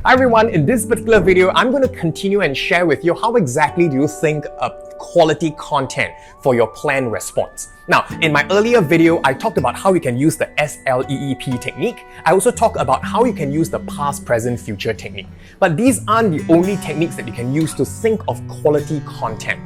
Hi everyone, in this particular video, I'm going to continue and share with you how exactly do you think of quality content for your planned response. Now, in my earlier video, I talked about how you can use the SLEEP technique. I also talked about how you can use the past, present, future technique. But these aren't the only techniques that you can use to think of quality content.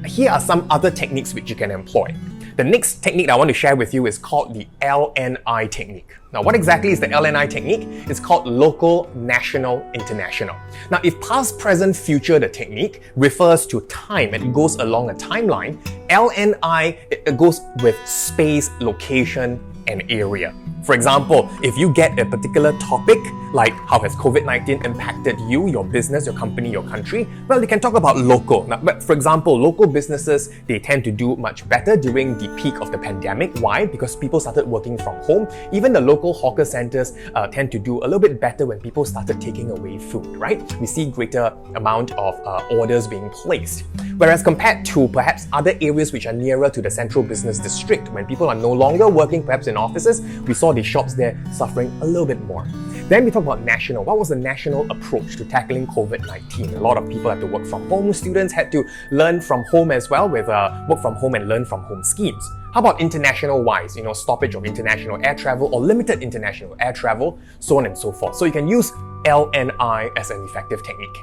Here are some other techniques which you can employ. The next technique I want to share with you is called the LNI technique. Now, what exactly is the LNI technique? It's called local, national, international. Now, if past, present, future, the technique refers to time and it goes along a timeline, LNI, it goes with space, location, and area. For example, if you get a particular topic, like how has COVID-19 impacted you, your business, your company, your country, well, you can talk about local. Now, but for example, local businesses, they tend to do much better during the peak of the pandemic. Why? Because people started working from home. Even the local hawker centers tend to do a little bit better when people started taking away food, right? We see greater amount of orders being placed. Whereas compared to perhaps other areas which are nearer to the central business district, when people are no longer working perhaps in offices, we saw the shops there suffering a little bit more. Then we talk about national. What was the national approach to tackling COVID-19? A lot of people had to work from home. Students had to learn from home as well with work from home and learn from home schemes. How about international-wise? Stoppage of international air travel or limited international air travel, so on and so forth. So you can use LNI as an effective technique.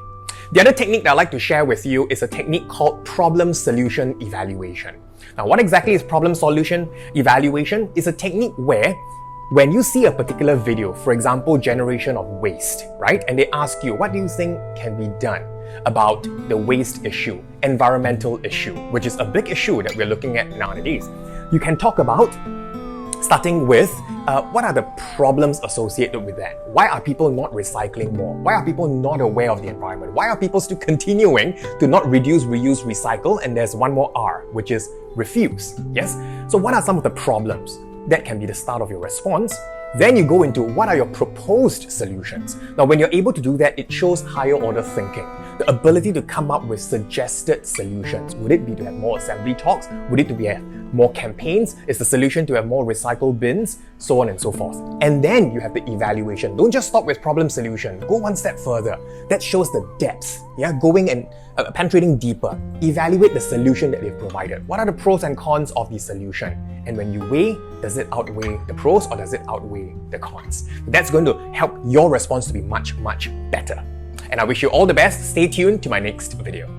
The other technique that I'd like to share with you is a technique called problem solution evaluation. Now, what exactly is problem solution evaluation? It's a technique where when you see a particular video, for example, generation of waste, right? And they ask you, what do you think can be done about the waste issue, environmental issue, which is a big issue that we're looking at nowadays. You can talk about starting with what are the problems associated with that? Why are people not recycling more? Why are people not aware of the environment? Why are people still continuing to not reduce, reuse, recycle? And there's one more R, which is refuse. Yes? So what are some of the problems? That can be the start of your response. Then you go into what are your proposed solutions. Now, when you're able to do that, it shows higher order thinking, the ability to come up with suggested solutions. Would it be to have more assembly talks? Would it be to have more campaigns? Is the solution to have more recycle bins? So on and so forth. And then you have the evaluation. Don't just stop with problem solution. Go one step further. That shows the depth. Going and penetrating deeper. Evaluate the solution that they've provided. What are the pros and cons of the solution? And when you weigh, does it outweigh the pros or does it outweigh the cons? That's going to help your response to be much, much better. And I wish you all the best. Stay tuned to my next video.